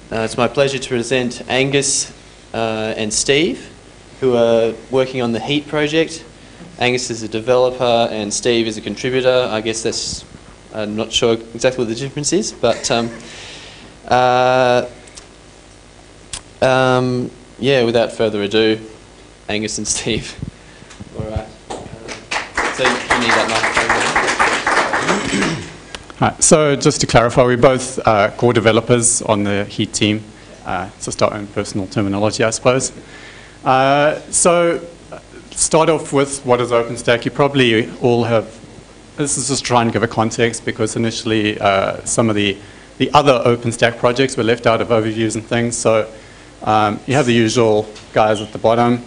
It's my pleasure to present Angus and Steve, who are working on the Heat project. Angus is a developer and Steve is a contributor. I guess that's, I'm not sure exactly what the difference is, but yeah, without further ado, Angus and Steve. All right. So you need that microphone. Right, so just to clarify, we're both core developers on the Heat team. It's just our own personal terminology, I suppose. So start off with what is OpenStack. You probably all have, this is just trying to give a context because initially some of the other OpenStack projects were left out of overviews and things. So you have the usual guys at the bottom.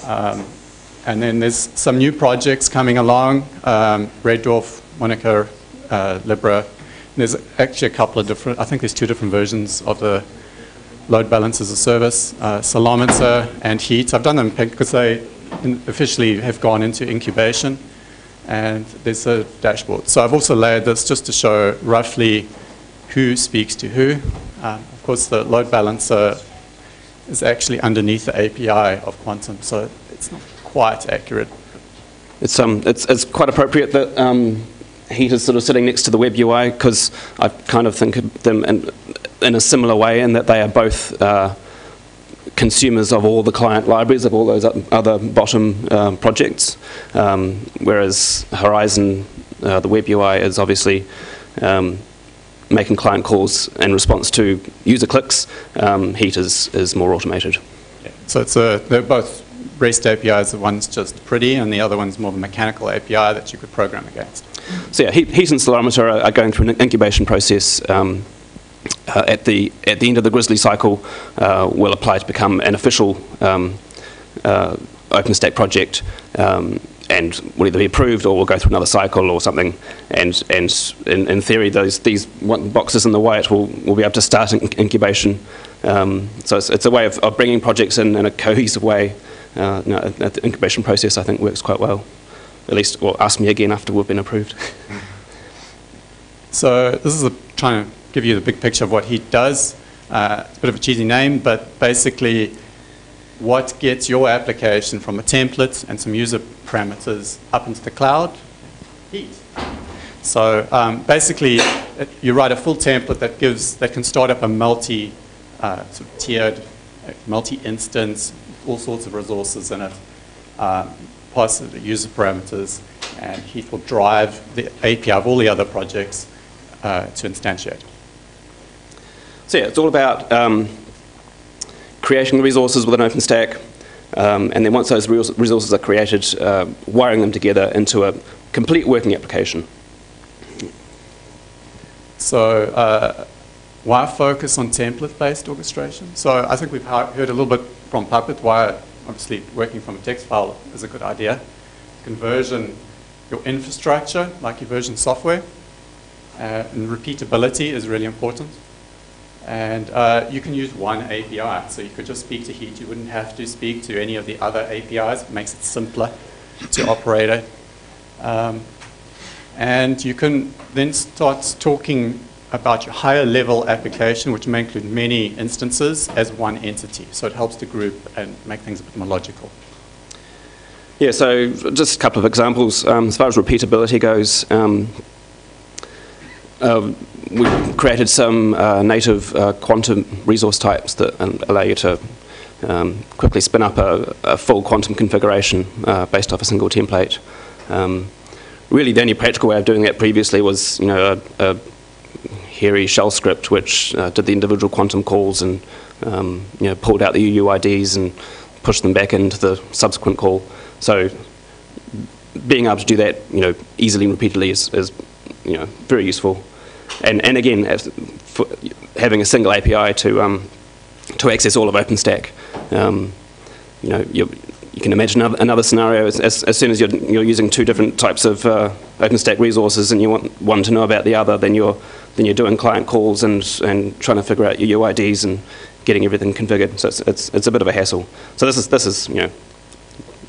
And then there's some new projects coming along, Red Dwarf, Monica, Libra. And there's actually a couple of different, I think there's 2 different versions of the load balance as a service, Salometer and Heat. I've done them because they officially have gone into incubation, and there's a dashboard. So I've also layered this just to show roughly who speaks to who. Of course, the load balancer is actually underneath the API of Quantum, so it's not quite accurate. It's quite appropriate that Heat is sort of sitting next to the web UI, because I kind of think of them in a similar way, in that they are both consumers of all the client libraries of all those other bottom projects, whereas Horizon, the web UI, is obviously making client calls in response to user clicks. Heat is more automated. Yeah. So they're both REST APIs. The one's just pretty, and the other one's more of a mechanical API that you could program against. So yeah, Heat and Salometer are going through an incubation process. At the end of the Grizzly cycle, will apply to become an official OpenStack project, and will either be approved or will go through another cycle or something. And in theory, these boxes in the white will be able to start incubation. So it's a way of bringing projects in a cohesive way. The incubation process, I think, works quite well. At least, well, ask me again after we've been approved. So this is trying to give you the big picture of what Heat does. It's a bit of a cheesy name, but basically what gets your application from a template and some user parameters up into the cloud? Heat. So basically, you write a full template that can start up a sort of tiered, multi-instance, all sorts of resources in it, pass the user parameters, and Heat will drive the API of all the other projects to instantiate. So yeah, it's all about creating the resources with an OpenStack, and then once those resources are created, wiring them together into a complete working application. So why focus on template-based orchestration? So I think we've heard a little bit from Puppet why obviously working from a text file is a good idea. Conversion, your infrastructure, like your version software, and repeatability is really important. And you can use one API. So you could just speak to Heat. You wouldn't have to speak to any of the other APIs. It makes it simpler to operate it. And you can then start talking about your higher level application, which may include many instances, as one entity. So it helps to group and make things a bit more logical. Yeah, so just a couple of examples. As far as repeatability goes, we created some native quantum resource types that allow you to quickly spin up a full quantum configuration based off a single template. Really, the only practical way of doing that previously was, a hairy shell script which did the individual quantum calls and pulled out the UUIDs and pushed them back into the subsequent call. So being able to do that, easily and repeatedly is very useful. And again, having a single API to access all of OpenStack, you can imagine another scenario as soon as you're using 2 different types of OpenStack resources and you want one to know about the other, then you're doing client calls and trying to figure out your UIDs and getting everything configured. So it's a bit of a hassle. So this is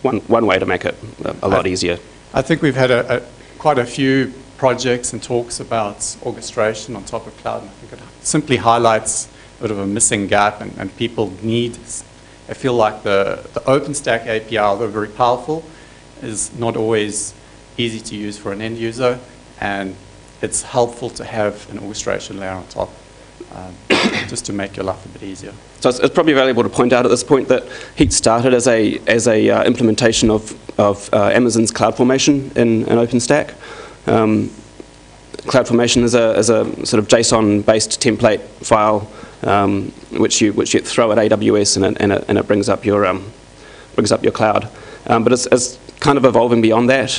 one way to make it a lot easier. I think we've had quite a few projects and talks about orchestration on top of cloud. And I think it simply highlights bit of a missing gap, and people need, I feel like the OpenStack API, although very powerful, is not always easy to use for an end user, and it's helpful to have an orchestration layer on top, just to make your life a bit easier. So it's probably valuable to point out at this point that Heat started as a implementation of Amazon's CloudFormation in OpenStack. CloudFormation is a sort of JSON-based template file which you throw at AWS and it brings up your cloud. But it's kind of evolving beyond that.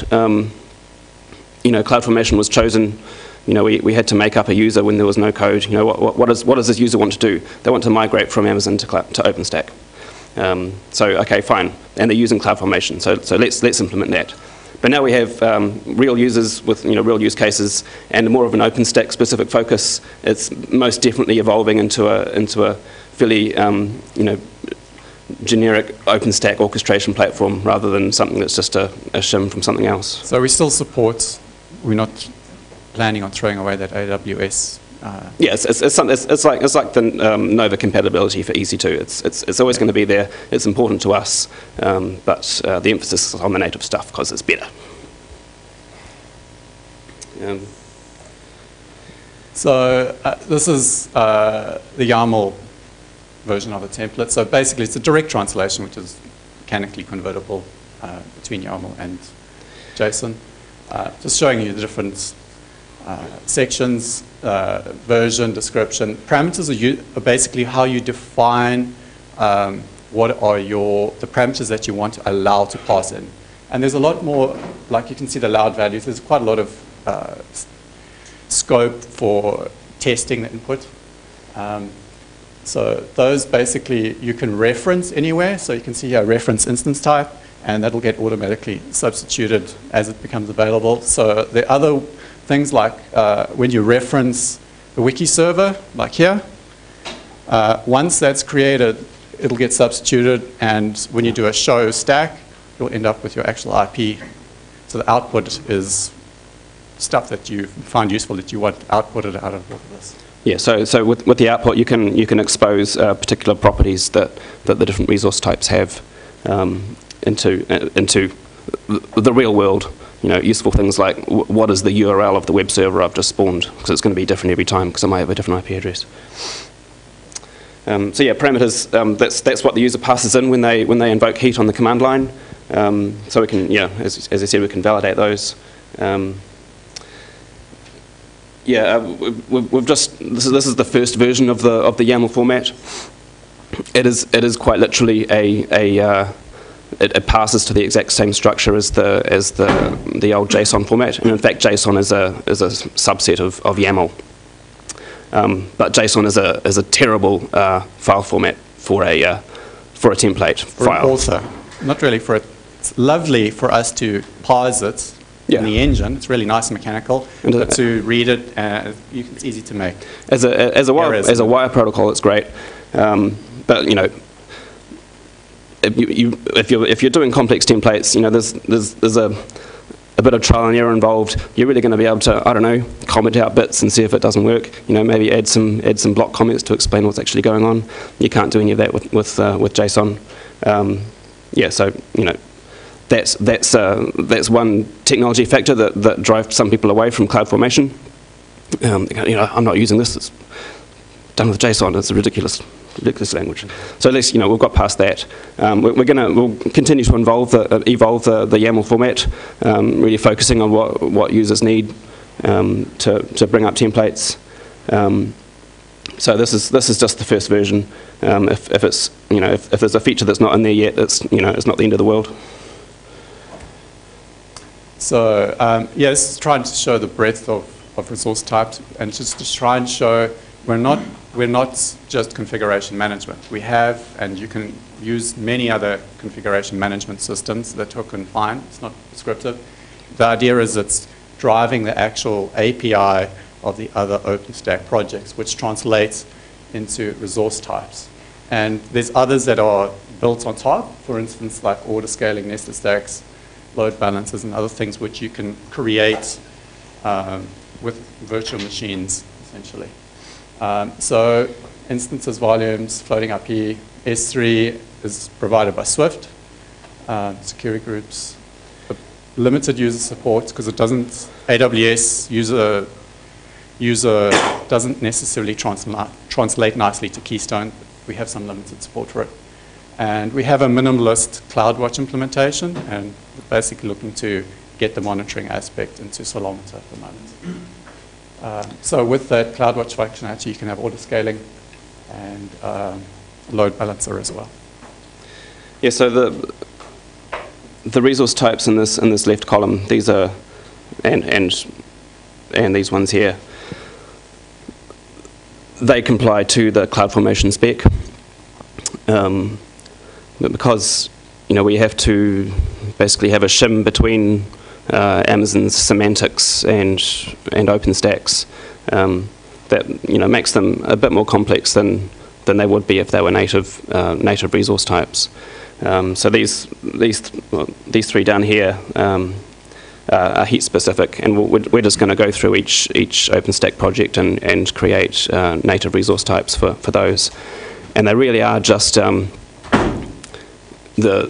CloudFormation was chosen. We had to make up a user when there was no code. What does this user want to do? They want to migrate from Amazon to OpenStack. So okay, fine, and they're using CloudFormation. So let's implement that. But now we have real users with real use cases and more of an OpenStack specific focus. It's most definitely evolving into a fairly generic OpenStack orchestration platform rather than something that's just a shim from something else. So we still support. We're not planning on throwing away that AWS. Yeah, it's like the Nova compatibility for EC2. It's always going to be there. It's important to us, but the emphasis is on the native stuff because it's better. So this is the YAML version of the template. So basically, it's a direct translation, which is mechanically convertible between YAML and JSON. Just showing you the different sections, version, description. Parameters are basically how you define what are the parameters that you want to allow to pass in. And there's a lot more, like you can see the allowed values, there's quite a lot of scope for testing the input. So those basically you can reference anywhere. So you can see here reference instance type, and that'll get automatically substituted as it becomes available. So the other things like when you reference the wiki server, like here, once that's created, it'll get substituted, and when you do a show stack, you'll end up with your actual IP. So the output is stuff that you find useful that you want outputted out of all of this. Yeah, so with the output, you can expose particular properties that the different resource types have into the real world. Useful things like what is the URL of the web server I've just spawned, because it's going to be different every time because I might have a different IP address. So yeah, parameters, that's what the user passes in when they invoke Heat on the command line. So we can, as I said, we can validate those. We've just this is the first version of the YAML format. It is quite literally it passes to the exact same structure as the old JSON format, and in fact JSON is a subset of YAML. But JSON is a terrible file format for a template file. Also, not really for it. It's lovely for us to parse it in the engine. It's really nice and mechanical, but to read it, it's easy to make. As a wire protocol, it's great, but if you're doing complex templates, there's a bit of trial and error involved. You're really going to be able to, I don't know, comment out bits and see if it doesn't work. Maybe add some block comments to explain what's actually going on. You can't do any of that with JSON. So that's one technology factor that drives some people away from CloudFormation. I'm not using this. It's done with JSON. It's a ridiculous language. So at least we've got past that. We'll continue to evolve the YAML format, really focusing on what users need to bring up templates. So this is just the first version. If there's a feature that's not in there yet, it's not the end of the world. So yes, trying to show the breadth of resource types, and just to try and show we're not just configuration management. We have, and you can use many other configuration management systems that Hook can find. It's not descriptive. The idea is it's driving the actual API of the other OpenStack projects, which translates into resource types. And there's others that are built on top, for instance, like order scaling, nested stacks, load balancers, and other things which you can create with virtual machines, essentially. So instances, volumes, floating IP, S3 is provided by Swift, security groups, limited user support because it doesn't, AWS user doesn't necessarily translate nicely to Keystone. We have some limited support for it. And we have a minimalist CloudWatch implementation, and we're basically looking to get the monitoring aspect into Solomita at the moment. So with that CloudWatch functionality, you can have auto-scaling and load balancer as well. Yeah, so the resource types in this left column, these are, and these ones here, they comply to the CloudFormation spec. But because we have to basically have a shim between Amazon's semantics and OpenStack's, that makes them a bit more complex than they would be if they were native resource types. So these three down here are heat specific, and we're just going to go through each OpenStack project and create native resource types for those, and they really are just the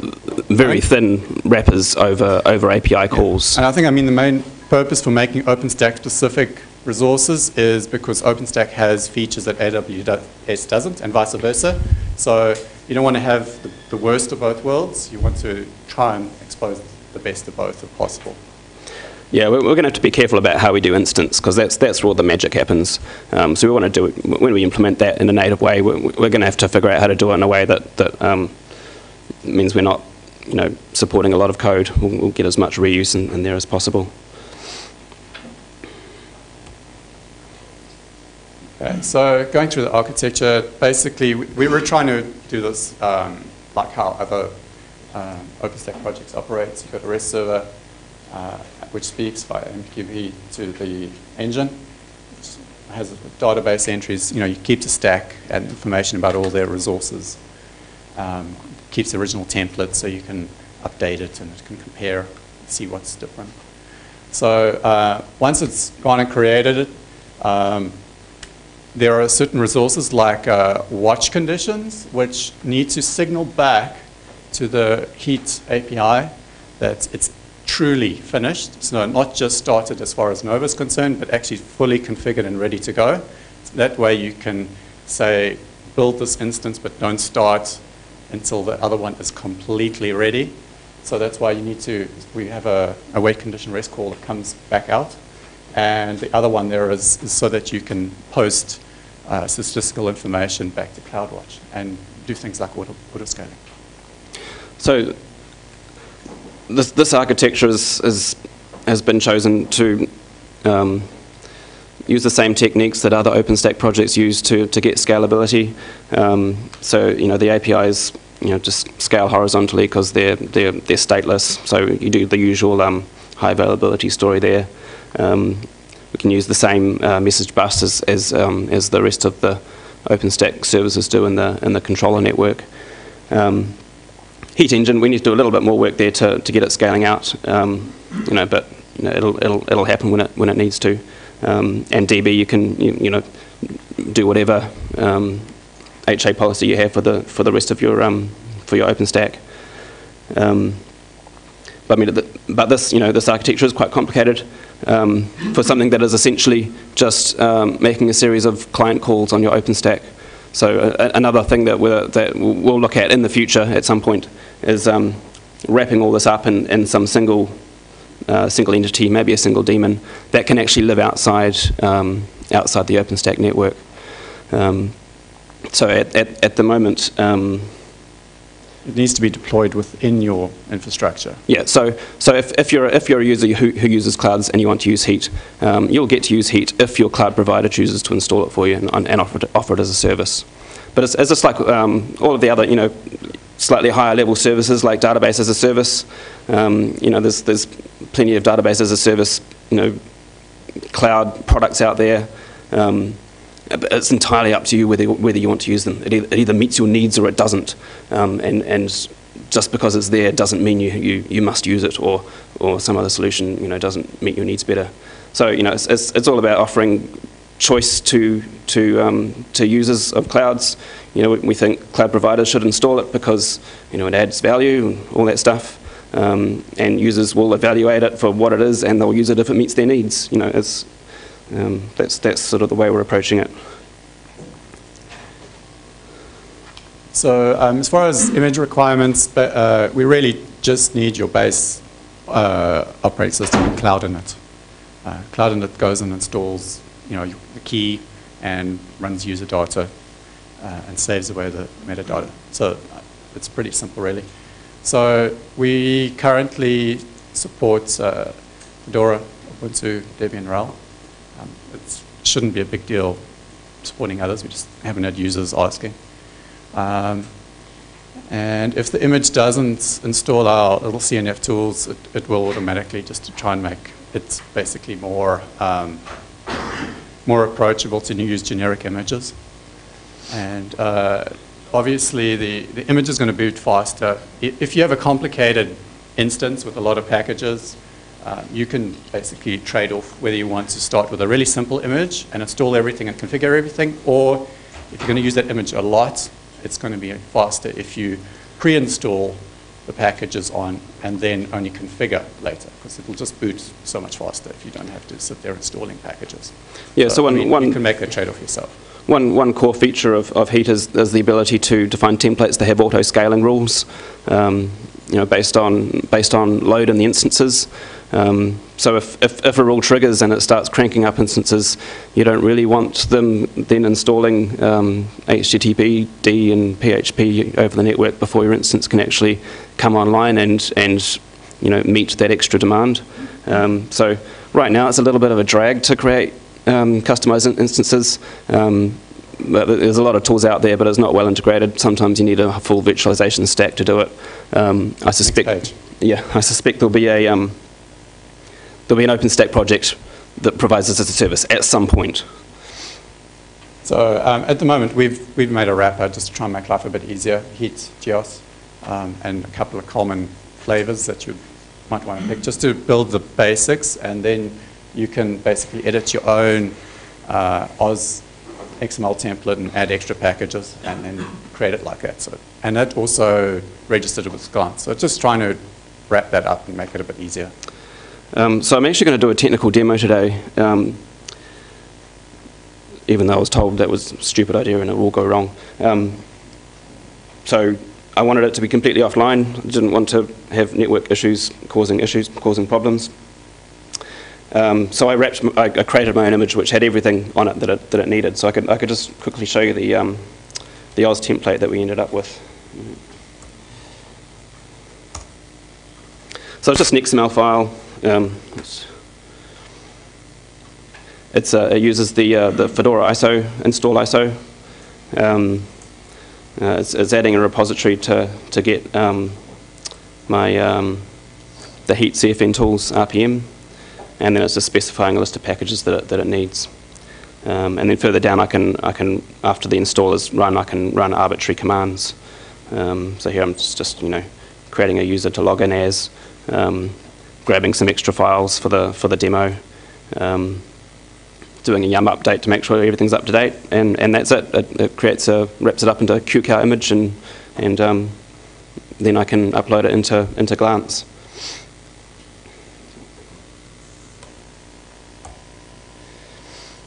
very thin wrappers over API calls. And I think, the main purpose for making OpenStack specific resources is because OpenStack has features that AWS doesn't, and vice versa. So you don't want to have the worst of both worlds. You want to try and expose the best of both if possible. Yeah, we're going to have to be careful about how we do instance, because that's where all the magic happens. So we want to do it, when we implement that in a native way, we're going to have to figure out how to do it in a way that means we're not supporting a lot of code. We'll get as much reuse in there as possible. Okay, so going through the architecture, basically we were trying to do this like how other OpenStack projects operate. You've got a REST server which speaks via MQB to the engine, which has database entries. You keep the stack and information about all their resources. Keeps the original template so you can update it and it can compare, see what's different. So once it's gone and created it, there are certain resources like watch conditions, which need to signal back to the Heat API that it's truly finished. So not just started as far as Nova is concerned, but actually fully configured and ready to go. So that way you can say, build this instance, but don't start until the other one is completely ready. So that's why we have a wait condition REST call that comes back out. And the other one there is so that you can post statistical information back to CloudWatch and do things like auto-scaling. So this architecture has been chosen to use the same techniques that other OpenStack projects use to get scalability. So the APIs just scale horizontally because they're stateless. So you do the usual high availability story there. We can use the same message bus as the rest of the OpenStack services do in the controller network. Heat engine, we need to do a little bit more work there to get it scaling out. But it'll happen when it needs to. And DB, you can do whatever HA policy you have for the rest of your OpenStack. But this architecture is quite complicated for something that is essentially just making a series of client calls on your OpenStack. So another thing that we'll look at in the future at some point is wrapping all this up in some single entity, maybe a single daemon that can actually live outside the OpenStack network. So at the moment, it needs to be deployed within your infrastructure. Yeah. So if you're a user who uses clouds and you want to use Heat, you'll get to use Heat if your cloud provider chooses to install it for you and offer it as a service. But it's just like all of the other slightly higher level services like database as a service. There's plenty of database as a service cloud products out there. It's entirely up to you whether you want to use them. It either meets your needs or it doesn't, and just because it's there doesn't mean you must use it, or some other solution doesn't meet your needs better. So it's all about offering choice to users of clouds. We think cloud providers should install it because it adds value and all that stuff, and users will evaluate it for what it is, and they'll use it if it meets their needs. That's sort of the way we're approaching it. So as far as image requirements, we really just need your base operating system and Cloud Init. Cloud Init goes and installs the key and runs user data and saves away the metadata. So it's pretty simple, really. So we currently support Fedora, Ubuntu, Debian, RHEL. It shouldn't be a big deal supporting others. We just haven't had users asking. And if the image doesn't install our little CNF tools, it will automatically, just to try and make it basically more approachable to use generic images. And obviously, the image is going to boot faster. If you have a complicated instance with a lot of packages, you can basically trade off whether you want to start with a really simple image and install everything and configure everything, or if you're going to use that image a lot, it's going to be faster if you pre-install the packages on and then only configure later, because it will just boot so much faster if you don't have to sit there installing packages. Yeah, so you can make that trade-off yourself. One core feature of Heat is the ability to define templates that have auto-scaling rules, based on load in the instances. So if a rule triggers and it starts cranking up instances, you don't really want them then installing HTTPD and PHP over the network before your instance can actually come online and meet that extra demand. So right now it's a little bit of a drag to create customized instances. There's a lot of tools out there, but it's not well integrated. Sometimes you need a full virtualization stack to do it. I suspect there'll be an OpenStack project that provides this as a service at some point. So at the moment, we've made a wrapper just to try and make life a bit easier. Heat, Geos, and a couple of common flavors that you might want to pick just to build the basics, and then you can basically edit your own Oz XML template and add extra packages and then create it like that. So, and that also registered with Scan. So just trying to wrap that up and make it a bit easier. So I'm actually going to do a technical demo today, even though I was told that was a stupid idea and it will go wrong. So I wanted it to be completely offline. I didn't want to have network issues, causing problems. So I created my own image which had everything on it that it needed. So I could just quickly show you the Oz template that we ended up with. So it's just an XML file. It uses the Fedora ISO, install ISO. It's adding a repository to get the Heat CFN tools RPM, and then it's just specifying a list of packages that it needs. And then further down, I can after the install is run, I can run arbitrary commands. So here I'm just creating a user to log in as. Grabbing some extra files for the demo, doing a yum update to make sure everything's up to date, and that's it. It wraps it up into a QCOW image, and then I can upload it into Glance.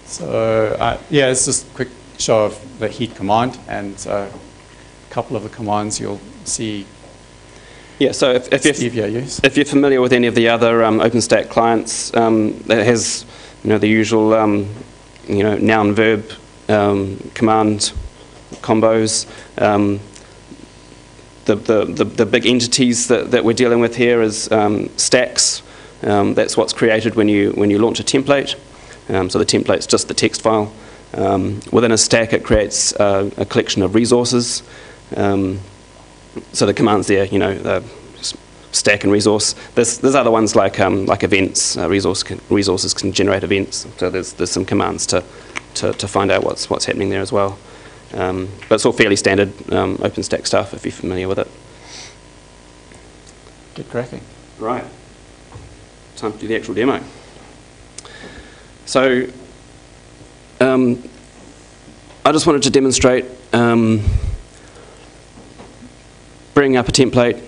So yeah, it's just a quick show of the Heat command, and a couple of the commands you'll see. Yeah, so if you're familiar with any of the other OpenStack clients, it has the usual noun-verb command combos. The big entities that we're dealing with here is stacks. That's what's created when you launch a template. So the template's just the text file. Within a stack, it creates a collection of resources. So the commands there, stack and resource. There's other ones like events. Resources can generate events. So there's some commands to find out what's happening there as well. But it's all fairly standard OpenStack stuff if you're familiar with it. Get cracking. Right. Time to do the actual demo. So I just wanted to demonstrate bringing up a template,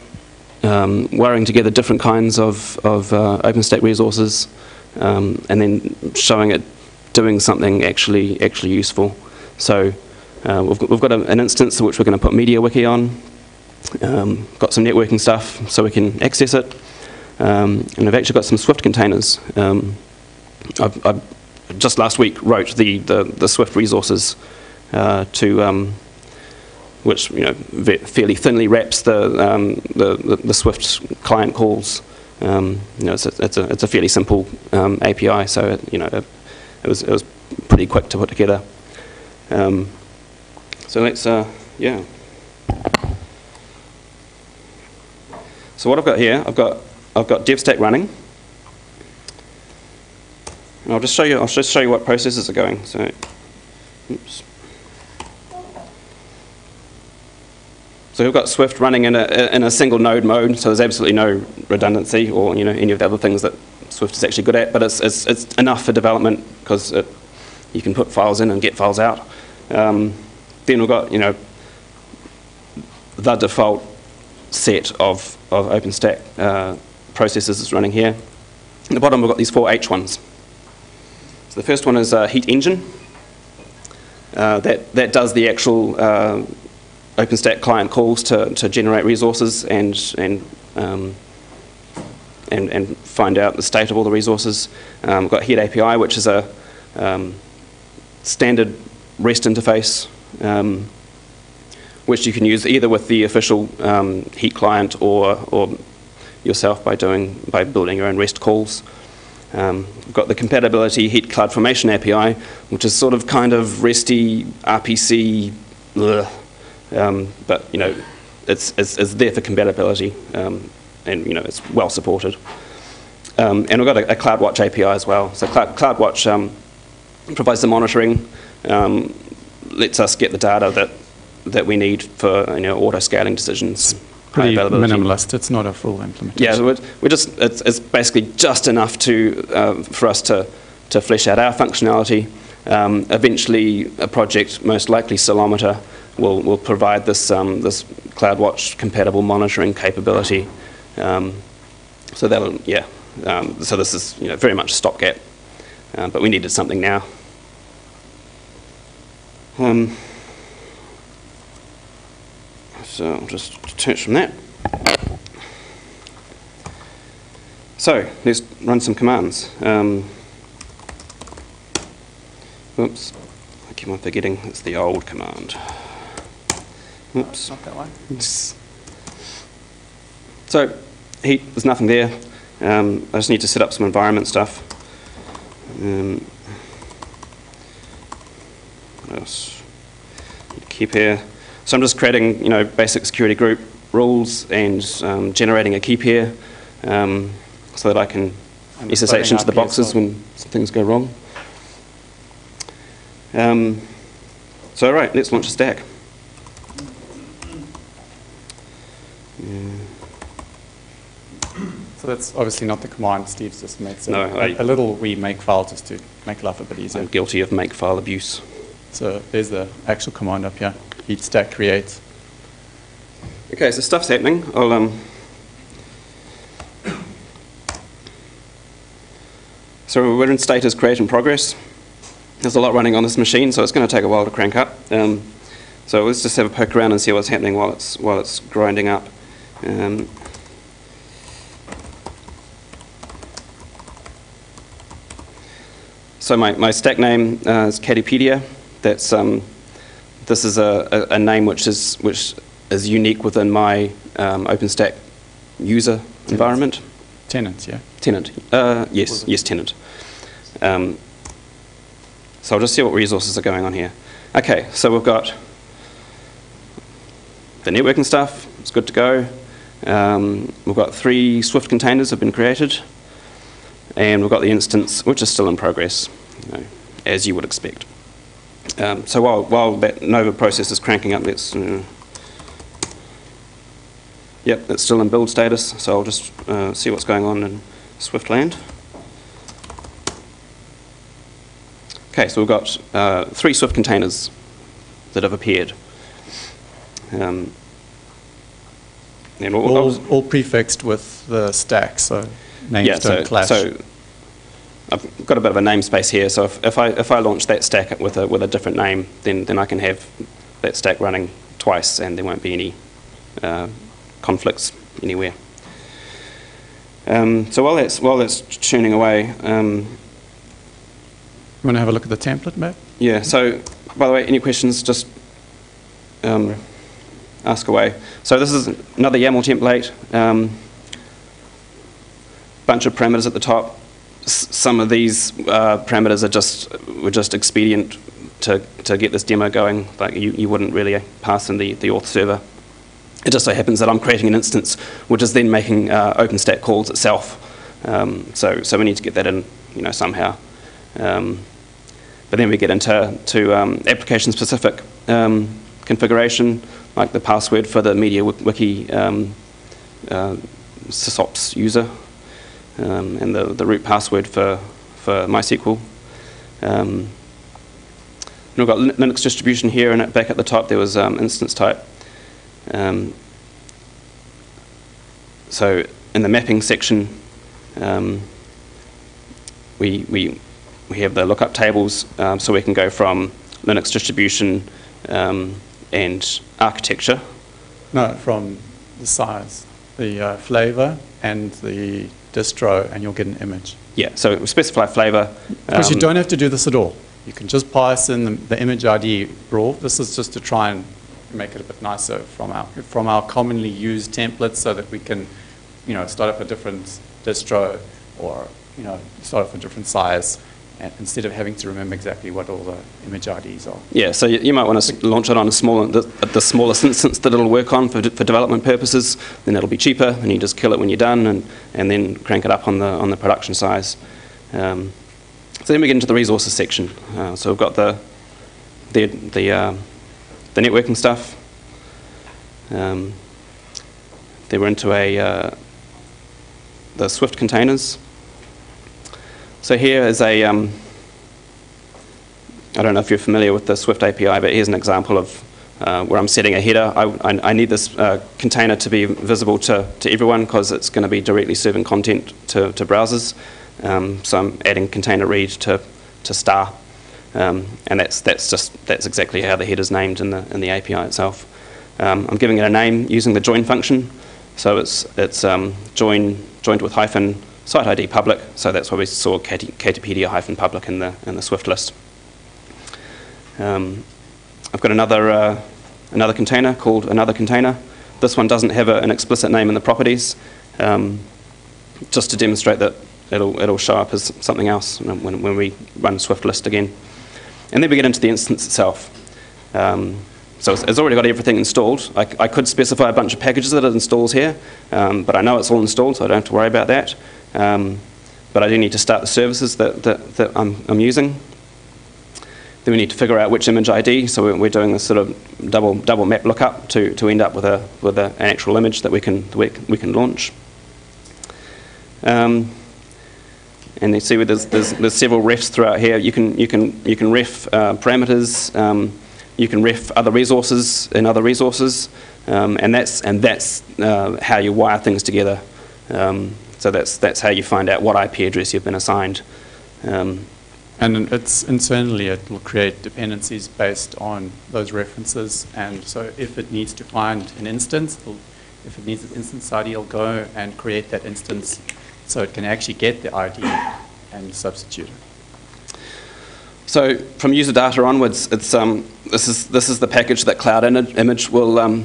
wiring together different kinds of OpenStack resources, and then showing it doing something actually useful. So we've got an instance which we're going to put MediaWiki on. Got some networking stuff so we can access it, and I've actually got some Swift containers. I just last week wrote the Swift resources to which fairly thinly wraps the Swift client calls. It's a fairly simple API, so it was pretty quick to put together. So let's yeah. So what I've got here, I've got DevStack running. And I'll just show you what processes are going. So, oops. So we've got Swift running in a single node mode, so there's absolutely no redundancy or any of the other things that Swift is actually good at. But it's enough for development because you can put files in and get files out. Then we've got the default set of OpenStack processes is running here. At the bottom we've got these 4 H1s. So the first one is heat engine. That does the actual OpenStack client calls to generate resources and find out the state of all the resources. We've got heat API, which is a standard REST interface, which you can use either with the official heat client or yourself by building your own REST calls. We've got the compatibility heat cloud formation API, which is sort of kind of REST-y, RPC, but it's there for compatibility, and it's well supported. And we've got a CloudWatch API as well. So CloudWatch provides the monitoring, lets us get the data that we need for auto-scaling decisions. Pretty minimalist. It's not a full implementation. Yeah, it's basically just enough for us to flesh out our functionality. Eventually, a project, most likely Ceilometer, will provide this CloudWatch compatible monitoring capability. So that'll so this is very much stopgap, but we needed something now. So I'll just detach from that. So let's run some commands. Oops, I keep on forgetting it's the old command. Oops. Not that one. So heat, there's nothing there. I just need to set up some environment stuff. What else? Keep here. So I'm just creating, basic security group rules and generating a key pair so that I can SSH into the boxes when things go wrong. So all right, let's launch a stack. So that's obviously not the command Steve's just made. So No, a little wee make file just to make life a bit easier. I'm guilty of make file abuse. So there's the actual command up here. Heat stack create. Okay, so stuff's happening. So we're in status create in progress. There's a lot running on this machine, so it's going to take a while to crank up. So let's just have a poke around and see what's happening while it's grinding up. So my stack name is Catipedia. That's this is a name which is unique within my OpenStack user environment. Tenant, yeah. Tenant. Yes, tenant. So I'll just see what resources are going on here. Okay, so we've got the networking stuff. It's good to go. We've got 3 Swift containers have been created, and we've got the instance, which is still in progress, as you would expect. So while that Nova process is cranking up, let's. Yep, it's still in build status. So I'll just see what's going on in Swift land. Okay, so we've got 3 Swift containers that have appeared. And all prefixed with the stack, so names don't clash. So I've got a bit of a namespace here, so if I launch that stack with a different name, then I can have that stack running twice and there won't be any conflicts anywhere. So while that's churning away, you want to have a look at the template map? Yeah, so by the way, any questions, just ask away. So this is another YAML template, bunch of parameters at the top. Some of these parameters were just expedient to get this demo going. Like you wouldn't really pass in the auth server. It just so happens that I'm creating an instance which is then making OpenStack calls itself. So we need to get that in, somehow. But then we get into application-specific configuration, like the password for the MediaWiki sysops user, and the root password for MySQL. And we've got Linux distribution here, and back at the top there was instance type. So in the mapping section, we have the lookup tables, so we can go from Linux distribution and architecture. No, from the size, the flavor, and the distro, and you'll get an image. Yeah, so we specify flavor. Because you don't have to do this at all. You can just pass in the image ID raw. This is just to try and make it a bit nicer from our commonly used templates, so that we can, start up a different distro, or start up a different size, and instead of having to remember exactly what all the image IDs are. Yeah, so you might want to launch it on the smallest instance that it'll work on for development purposes. Then it'll be cheaper, and you just kill it when you're done, and then crank it up on the production size. So then we get into the resources section. So we've got the networking stuff. Then we're into the Swift containers. So here is I don't know if you're familiar with the Swift API, but here's an example of where I'm setting a header. I need this container to be visible to everyone, because it's going to be directly serving content to browsers. So I'm adding container read to star, and that's exactly how the header's named in the API itself. I'm giving it a name using the join function. So it's joined with hyphen site ID public, so that's why we saw Katipedia-public in the Swift list. I've got another container called another container. This one doesn't have an explicit name in the properties, just to demonstrate that it'll show up as something else when we run Swift list again. And then we get into the instance itself. So it's already got everything installed. I could specify a bunch of packages that it installs here, but I know it's all installed, so I don't have to worry about that. But I do need to start the services that I'm using. Then we need to figure out which image ID. So we're doing this sort of double map lookup to end up with an actual image that we can launch. And you see there's several refs throughout here. You can ref parameters. You can ref other resources in other resources, and that's how you wire things together. So that's how you find out what IP address you've been assigned. And it's internally, it will create dependencies based on those references. And so if it needs to find an instance, if it needs an instance ID, it'll go and create that instance so it can actually get the ID and substitute it. So from user data onwards, it's this is the package that Cloud Image will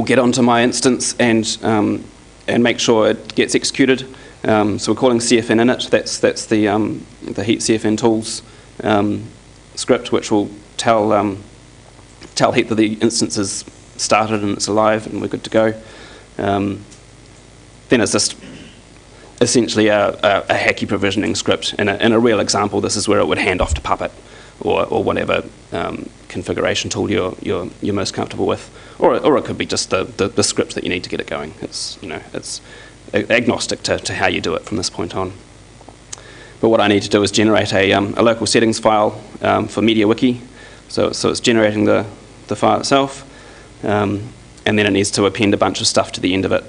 get onto my instance and make sure it gets executed. So we're calling CFN init. That's the Heat CFN tools script, which will tell Heat that the instance is started and it's alive and we're good to go. Then it's just essentially a hacky provisioning script. In a real example, this is where it would hand off to Puppet or whatever configuration tool you're most comfortable with, or it could be just the script that you need to get it going. It's agnostic to how you do it from this point on. But what I need to do is generate a local settings file for MediaWiki. So it's generating the file itself, and then it needs to append a bunch of stuff to the end of it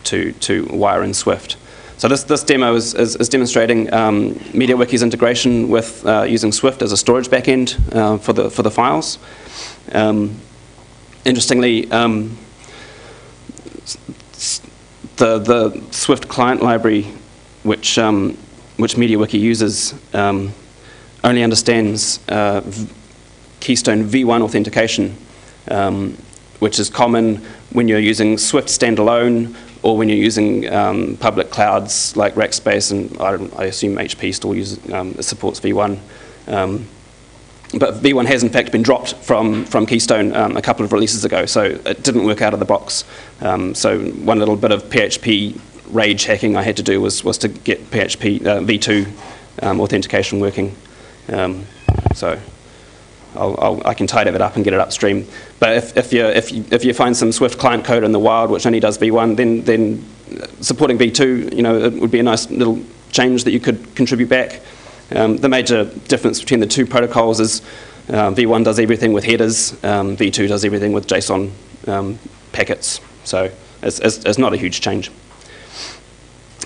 to wire in Swift. So this demo is demonstrating MediaWiki's integration with using Swift as a storage backend for the files. Interestingly, the Swift client library, which MediaWiki uses, only understands Keystone V1 authentication, which is common when you're using Swift standalone or when you're using public clouds like Rackspace, and I assume HP still supports V1. But V1 has in fact been dropped from Keystone a couple of releases ago, so it didn't work out of the box. So one little bit of PHP rage hacking I had to do was to get PHP V2 authentication working. So I can tidy it up and get it upstream. But if you find some Swift client code in the wild which only does V1, then supporting V2, it would be a nice little change that you could contribute back. The major difference between the two protocols is V1 does everything with headers, V2 does everything with JSON packets. So it's not a huge change.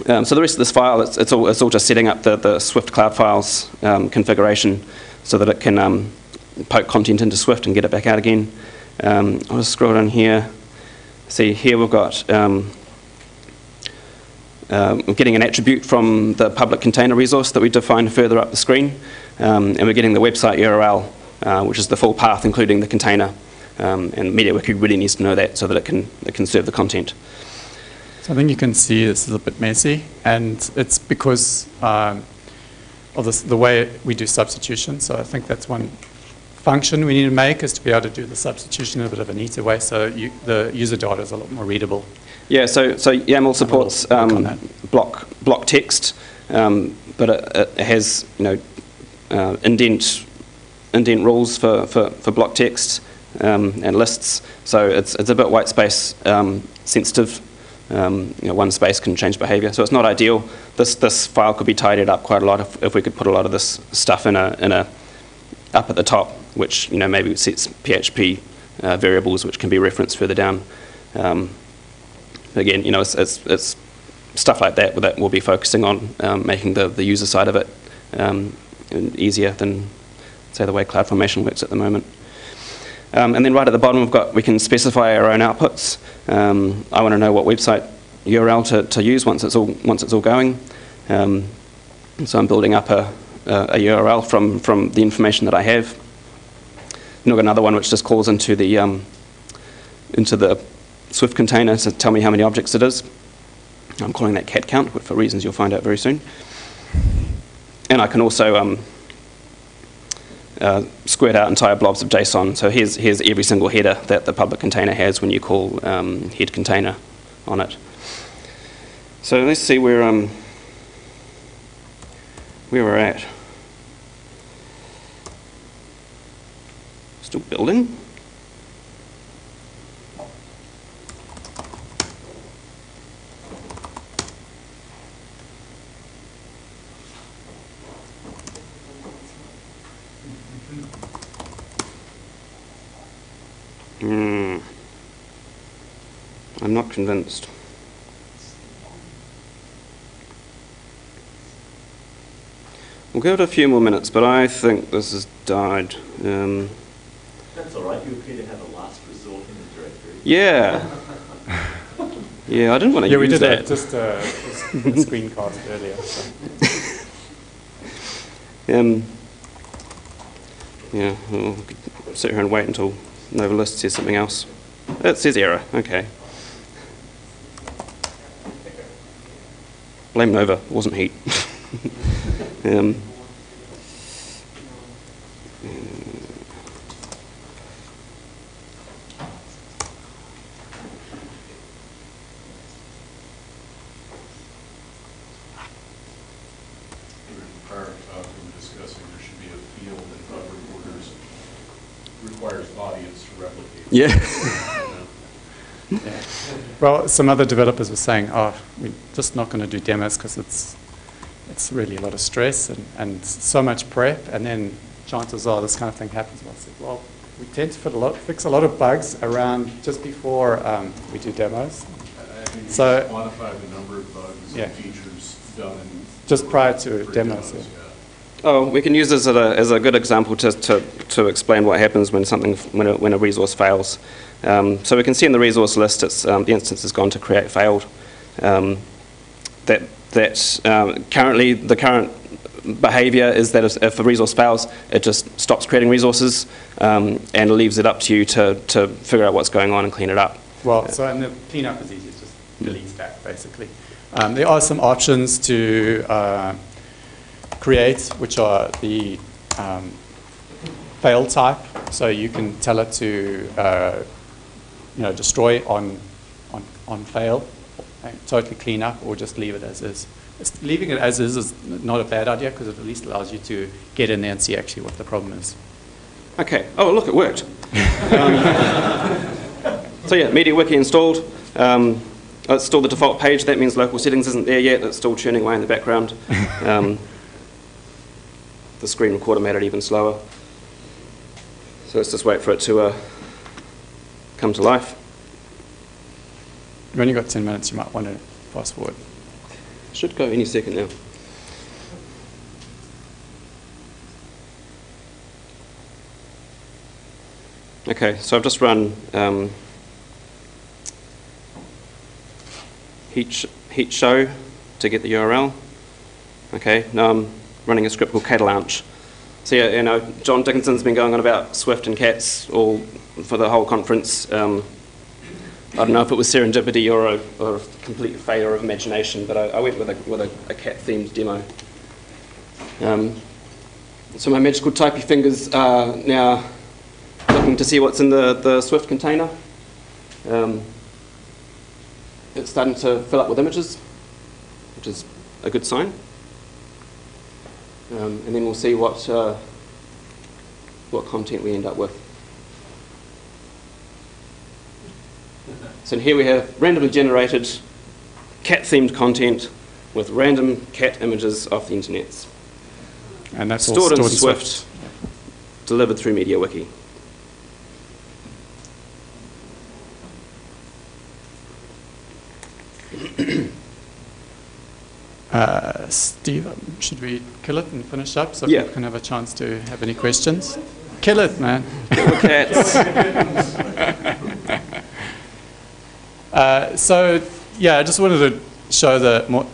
So the rest of this file, it's all just setting up the Swift Cloud Files configuration so that it can poke content into Swift and get it back out again. I'll just scroll down here. See, here we've got we're getting an attribute from the public container resource that we defined further up the screen, and we're getting the website URL, which is the full path, including the container. And MediaWiki really needs to know that so that it can serve the content. So I think you can see it's a little bit messy, and it's because of the way we do substitution. So I think that's one function we need to make, is to be able to do the substitution in a bit of a neater way, so the user data is a lot more readable. Yeah, so YAML supports block text, but it has indent rules for block text and lists. So it's a bit white space sensitive. One space can change behavior, so it's not ideal. This file could be tidied up quite a lot if we could put a lot of this stuff in a up at the top, which maybe sets PHP variables which can be referenced further down. Again, it's stuff like that we'll be focusing on, making the user side of it easier than, say, the way CloudFormation works at the moment. And then right at the bottom, we can specify our own outputs. I want to know what website URL to use once it's all going. So I'm building up a URL from the information that I have. And I've got another one which just calls into the Swift container to tell me how many objects it is. I'm calling that cat count, for reasons you'll find out very soon. And I can also squirt out entire blobs of JSON. So here's every single header that the public container has when you call head container on it. So let's see where we're at. Still building. I'm not convinced. We'll give it a few more minutes, but I think this has died. That's all right. You appear to have a last resort in the directory. Yeah. Yeah, I didn't want to use that. Yeah, we did that just a screencast earlier. So. Yeah, we'll sit here and wait until Nova List says something else. It says error. Okay. Blame Nova. It wasn't heat. Yeah. Well, some other developers were saying, "Oh, we're just not going to do demos because it's it's really a lot of stress and so much prep, and then chances are this kind of thing happens. I said, well, we tend to fix a lot of bugs around just before we do demos. So quantify the number of bugs and features done just prior to demos. Yeah. Oh, we can use this as a good example to explain what happens when a resource fails. So we can see in the resource list it's the instance has gone to create failed. Currently the current behavior is that if a resource fails, it just stops creating resources and leaves it up to you to figure out what's going on and clean it up. Well, so and the cleanup is easy, it's just delete stack basically. There are some options to create, which are the fail type. So you can tell it to destroy on fail, and totally clean up, or just leave it as is. Leaving it as is not a bad idea because it at least allows you to get in there and see actually what the problem is. Okay. Oh, look, it worked. So yeah, MediaWiki installed. It's still the default page. That means local settings isn't there yet. It's still churning away in the background. The screen recorder made it even slower. So let's just wait for it to come to life. You've only got 10 minutes. You might want to fast forward. Should go any second now. Okay, so I've just run heat show to get the URL. Okay, now I'm running a script called catlaunch. So yeah, John Dickinson's been going on about Swift and cats all for the whole conference. I don't know if it was serendipity or a complete failure of imagination, but I went with a cat-themed demo. So my magical typey fingers are now looking to see what's in the Swift container. It's starting to fill up with images, which is a good sign. And then we'll see what content we end up with. So here we have randomly generated cat-themed content with random cat images off the internet. And that's stored all in Swift, delivered through MediaWiki. Steve, should we kill it and finish up so Yeah. people can have a chance to have any questions? Kill it, man. Cats. So yeah, I just wanted to show the more,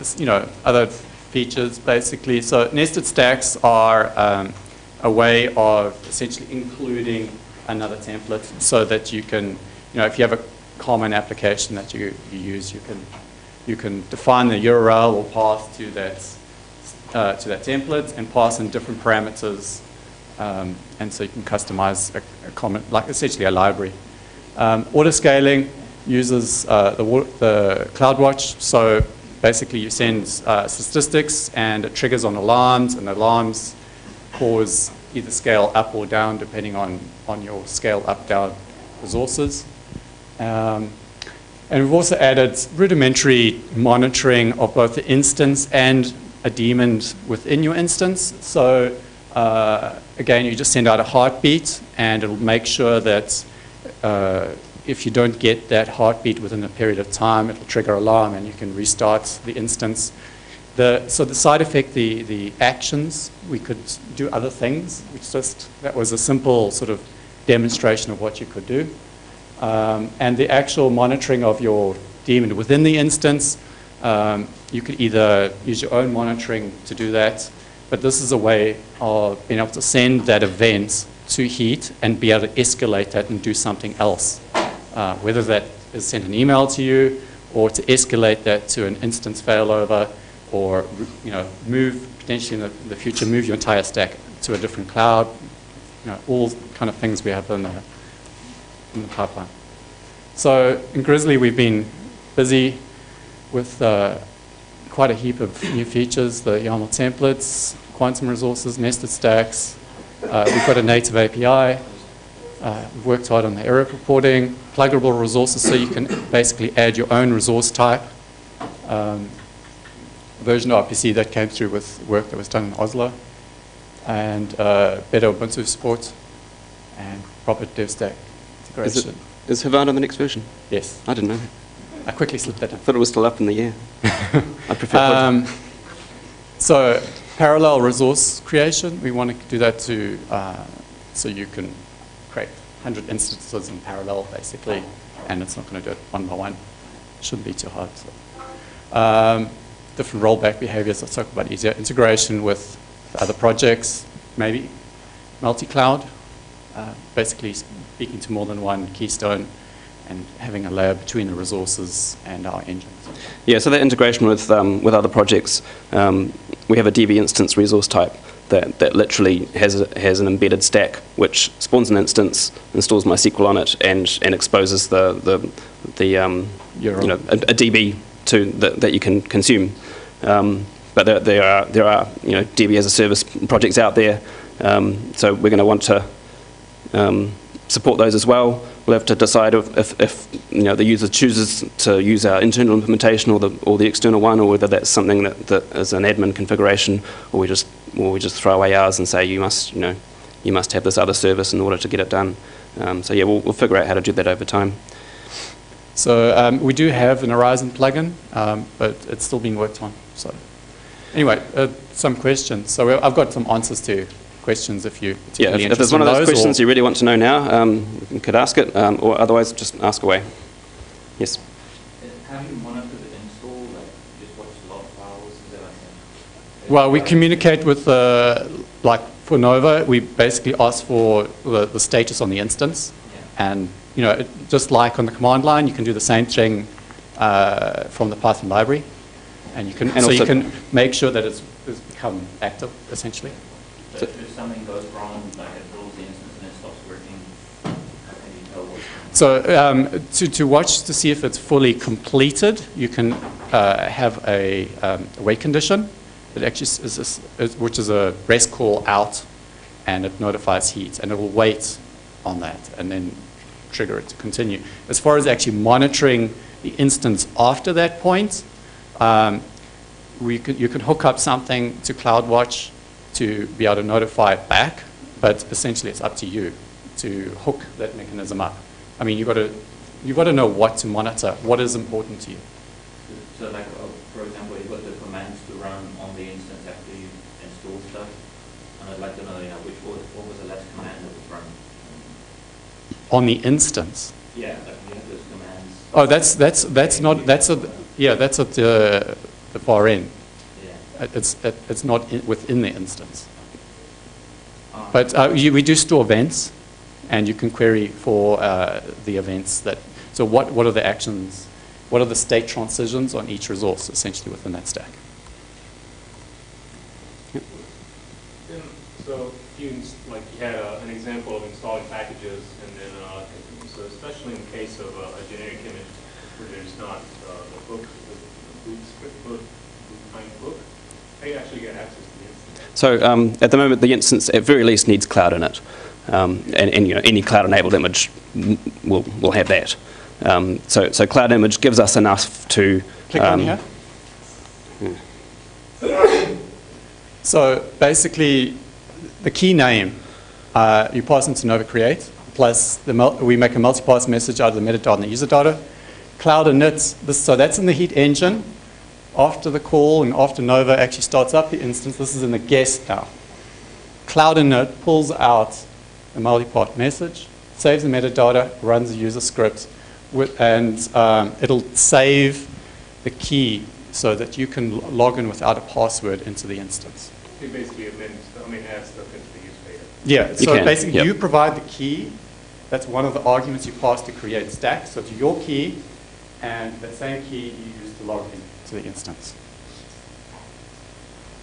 other features basically. So nested stacks are a way of essentially including another template so that you can, if you have a common application that you use, you can define the URL or path to that template and pass in different parameters, and so you can customize a common, like essentially a library. Autoscaling uses the CloudWatch, so basically you send statistics and it triggers on alarms, and alarms cause either scale up or down depending on your scale up-down resources. And we've also added rudimentary monitoring of both the instance and a daemon within your instance. So again, you just send out a heartbeat and it'll make sure that if you don't get that heartbeat within a period of time, it'll trigger alarm and you can restart the instance. So the side effect, the actions, we could do other things, that was a simple sort of demonstration of what you could do. And the actual monitoring of your daemon within the instance, you could either use your own monitoring to do that, but this is a way of being able to send that event to heat and be able to escalate that and do something else. Whether that is send an email to you or to escalate that to an instance failover, or potentially in the future move your entire stack to a different cloud. All kind of things we have in the pipeline. So in Grizzly we've been busy with quite a heap of new features, the YAML templates, quantum resources, nested stacks. We've got a native API. We've worked hard on the error reporting, pluggable resources, so you can basically add your own resource type. version of RPC that came through with work that was done in Oslo, and better Ubuntu support, and proper DevStack integration. Is Havana the next version? Yes. I didn't know. I quickly slipped that in. I thought it was still up in the air. I prefer So parallel resource creation, we want to do that to so you can create 100 instances in parallel, basically, and it's not going to do it one by one. Shouldn't be too hard. So. Different rollback behaviors, I'll talk about easier. Integration with other projects, maybe. Multi-cloud, basically speaking to more than one keystone and having a layer between the resources and our engines. Yeah, so that integration with other projects, we have a DB instance resource type that literally has an embedded stack which spawns an instance, installs MySQL on it, and exposes a DB that you can consume. But there are DB as a service projects out there, so we're going to want to support those as well. We'll have to decide if the user chooses to use our internal implementation or the external one, or whether that's something that is an admin configuration, or we just throw away ours and say you must have this other service in order to get it done. So yeah, we'll figure out how to do that over time. So we do have an Horizon plugin, but it's still being worked on. So anyway, some questions. So I've got some answers to questions if you if there's one of those questions you really want to know now, you could ask it, or otherwise just ask away. Yes? How do you monitor the install? Like, just watch log files? Is that like well, we communicate with, like for Nova, we basically ask for the status on the instance. Yeah. And just like on the command line, you can do the same thing from the Python library, and you can make sure that it's become active, essentially. So if something goes wrong, like it rules the instance and it stops working, how can you tell what's wrong? So to watch to see if it's fully completed, you can have a wait condition that actually which is a REST call out, and it notifies heat, and it will wait on that, and then trigger it to continue. As far as actually monitoring the instance after that point, you can hook up something to CloudWatch to be able to notify it back, but essentially it's up to you to hook that mechanism up. I mean, you've got to know what to monitor, what is important to you. So like, for example, you've got the commands to run on the instance after you install stuff, and I'd like to know, what was the last command that was run? On the instance? Yeah, like you have those commands. Oh, that's at the far end. Yeah. It's not within the instance. But we do store events, and you can query for the events that. So what are the actions? What are the state transitions on each resource, essentially within that stack? Yep. So you had an example of installing packages, and then so especially in the case of a generic image where there's not the book, the boot script book, boot book, how do you actually get access to the instance? So at the moment, the instance at very least needs cloud in it, and any cloud-enabled image will have that. So cloud image gives us enough to click on here. So basically, the key name you pass into Nova Create, plus we make a multi-pass message out of the metadata and the user data. Cloud init, so that's in the heat engine. After the call and after Nova actually starts up the instance, this is in the guest now. Cloud init pulls out a multi-part message, saves the metadata, runs the user script, and it'll save the key so that you can log in without a password into the instance. You basically add stuff into the use data. Yeah, so basically yep. You provide the key. That's one of the arguments you pass to create stack. So it's your key, and that same key you use to log into the instance.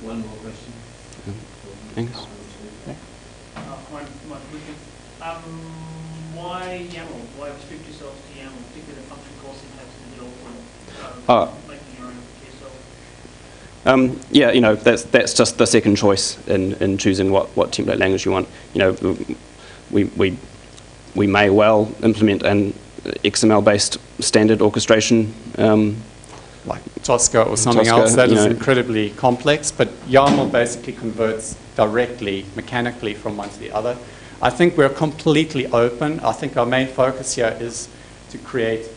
One more question. Angus? Yeah. One question. Why YAML? Why restrict yourself to YAML, particularly the function call syntax in the old one? Making your own yourself. That's just the second choice in choosing what template language you want. We may well implement an XML-based standard orchestration like Tosca or something Tosca, else that you is know. incredibly complex, but YAML basically converts directly, mechanically from one to the other. I think we're completely open. I think our main focus here is to create,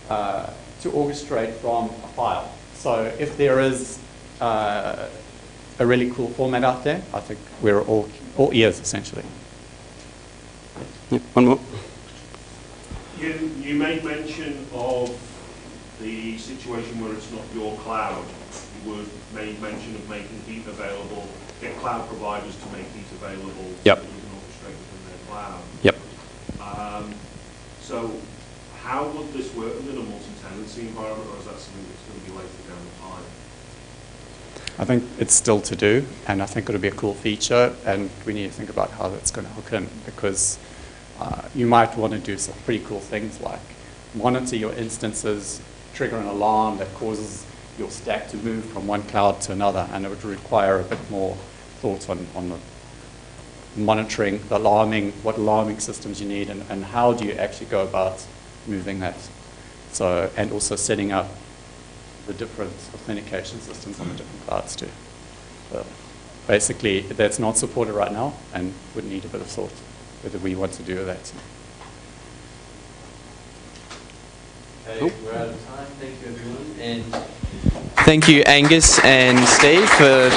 to orchestrate from a file. So if there is a really cool format out there, I think we're all ears, essentially. Yep, one more. You made mention of the situation where it's not your cloud. You made mention of making heat available, get cloud providers to make heat available Yep. so that you can orchestrate within their cloud. Yep. So how would this work within a multi-tenancy environment, or is that something that's going to be later down the line? I think it's still to do, and I think it'll be a cool feature, and we need to think about how that's going to hook in, because you might want to do some pretty cool things like monitor your instances, trigger an alarm that causes your stack to move from one cloud to another, and it would require a bit more thought on the monitoring, the alarming, what alarming systems you need, and how do you actually go about moving that. So, and also setting up the different authentication systems on the different clouds too. So basically, that's not supported right now and would need a bit of thought whether we want to do that. Okay, we're out of time. Thank you, everyone. And thank you, Angus and Steve, for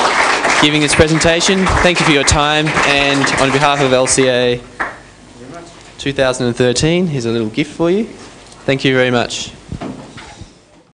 giving this presentation. Thank you for your time. And on behalf of LCA 2013, here's a little gift for you. Thank you very much.